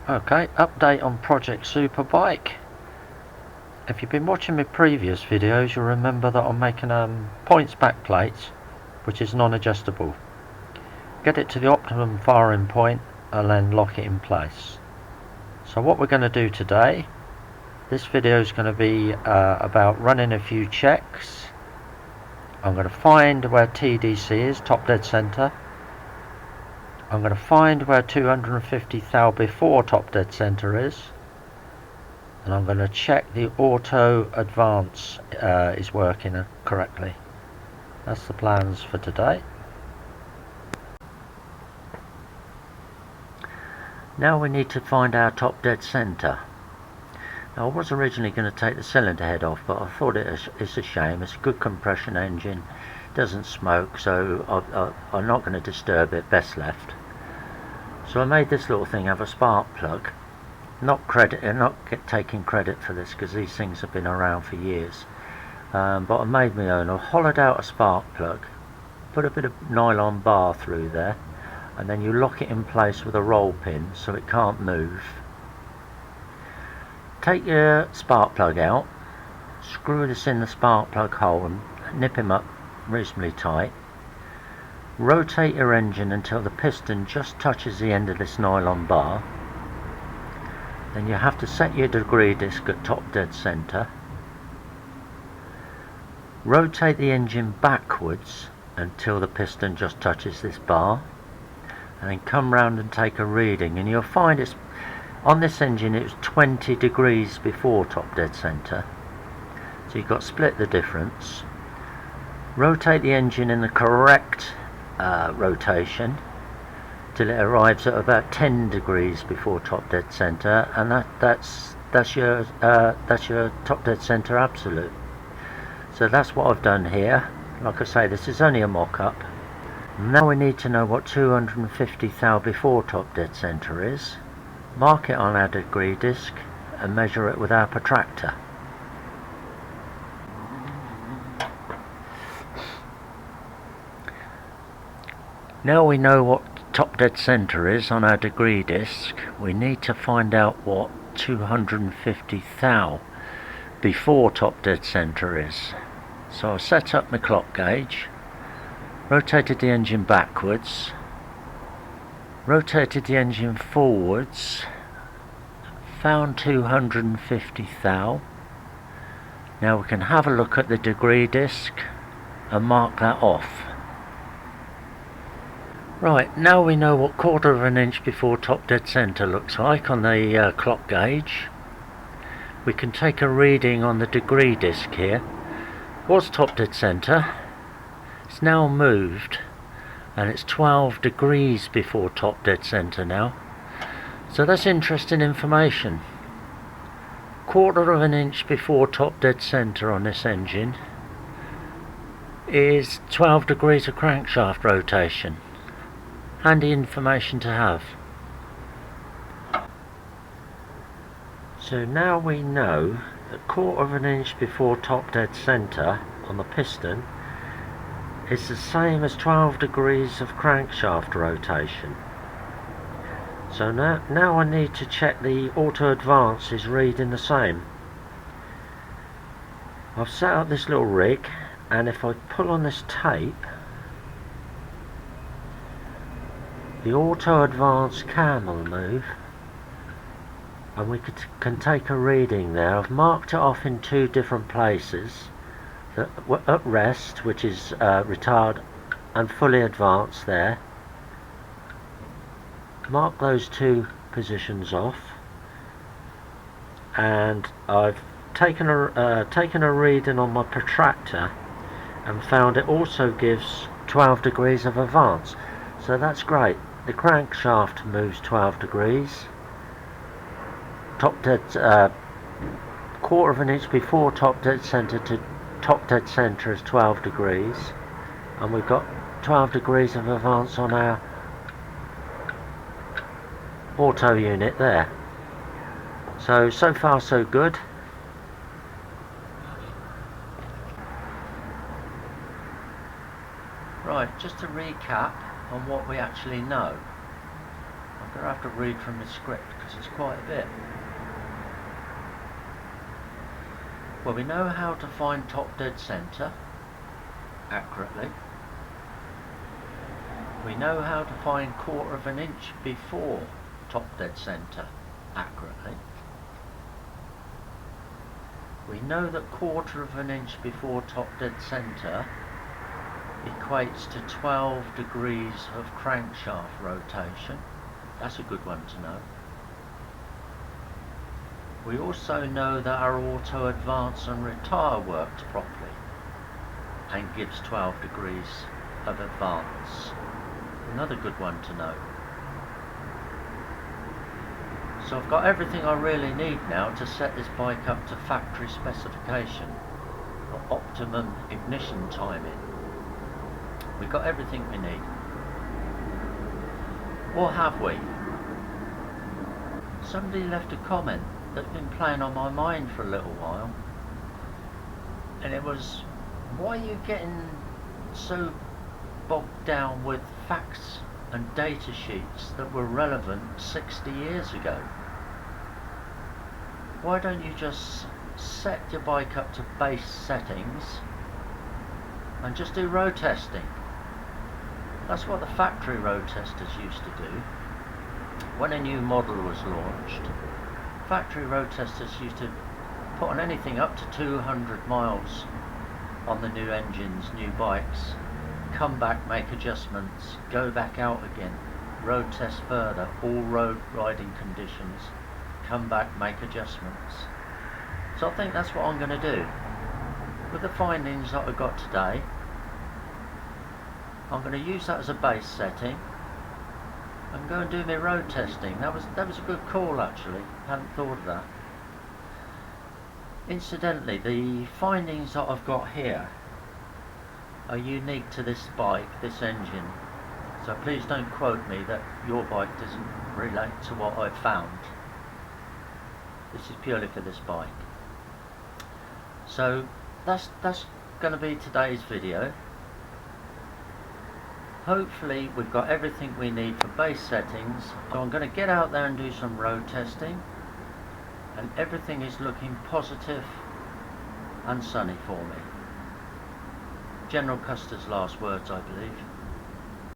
Okay, update on Project Superbike. If you've been watching my previous videos, you'll remember that I'm making points back plates, which is non-adjustable. Get it to the optimum firing point and then lock it in place. So what we're going to do today, this video is going to be about running a few checks. I'm going to find where TDC is, top dead center. I'm going to find where 250 thou before top dead center is, and I'm going to check the auto advance is working correctly. That's the plans for today. Now we need to find our top dead center. Now I was originally going to take the cylinder head off, but I thought it's a shame. It's a good compression engine, doesn't smoke, so I'm not going to disturb it, best left. So I made this little thing have a spark plug. Not taking credit for this because these things have been around for years. But I made my own. I hollowed out a spark plug, put a bit of nylon bar through there, and then you lock it in place with a roll pin so it can't move. Take your spark plug out, screw this in the spark plug hole and nip him up reasonably tight. Rotate your engine until the piston just touches the end of this nylon bar. Then you have to set your degree disc at top dead center. Rotate the engine backwards until the piston just touches this bar, and then come round and take a reading, and you'll find it's on this engine it was 20 degrees before top dead center, so you've got to split the difference. Rotate the engine in the correct rotation till it arrives at about 10 degrees before top dead center, and that's your top dead center absolute. So that's what I've done here. Like I say, this is only a mock-up. Now we need to know what 250 thou before top dead center is. Mark it on our degree disc and measure it with our protractor. Now we know what top dead center is on our degree disc, we need to find out what 250 thou before top dead center is. So I set up my clock gauge, rotated the engine backwards, rotated the engine forwards, found 250 thou. Now we can have a look at the degree disc and mark that off. Right, now we know what 1/4 of an inch before top dead center looks like on the clock gauge. We can take a reading on the degree disc here. Was top dead center. It's now moved and it's 12 degrees before top dead center now. So that's interesting information. 1/4 of an inch before top dead center on this engine is 12 degrees of crankshaft rotation. Handy information to have. So now we know that 1/4 of an inch before top dead center on the piston is the same as 12 degrees of crankshaft rotation. So now I need to check the auto advance is reading the same. I've set up this little rig, and if I pull on this tape, the auto advance cam will move, and we can take a reading there. I've marked it off in 2 different places. At rest, which is retard, and fully advanced there. Mark those 2 positions off, and I've taken a reading on my protractor and found it also gives 12 degrees of advance. So that's great. The crankshaft moves 12 degrees. Top dead 1/4 of an inch before top dead center to top dead center is 12 degrees, and we've got 12 degrees of advance on our auto unit there. So far so good. Right, just to recap on what we actually know. I I'm going to have to read from the script because it's quite a bit. Well, we know how to find top dead centre accurately. We know how to find 1/4 of an inch before top dead centre accurately. We know that 1/4 of an inch before top dead centre equates to 12 degrees of crankshaft rotation. That's a good one to know. We also know that our auto advance and retire works properly and gives 12 degrees of advance. Another good one to know. So I've got everything I really need now to set this bike up to factory specification for optimum ignition timing. We've got everything we need. Or have we? Somebody left a comment that's been playing on my mind for a little while, and it was, why are you getting so bogged down with facts and data sheets that were relevant 60 years ago? Why don't you just set your bike up to base settings and just do road testing? That's what the factory road testers used to do. When a new model was launched, factory road testers used to put on anything up to 200 miles on the new engines, new bikes, come back, make adjustments, go back out again, road test further, all road riding conditions, come back, make adjustments. So I think that's what I'm going to do. With the findings that I got today, I'm going to use that as a base setting and go and do my road testing. That was a good call actually, hadn't thought of that. Incidentally, the findings that I've got here are unique to this bike, this engine. So please don't quote me that your bike doesn't relate to what I've found. This is purely for this bike. So that's going to be today's video. Hopefully we've got everything we need for base settings. So I'm going to get out there and do some road testing, and everything is looking positive and sunny for me. General Custer's last words, I believe.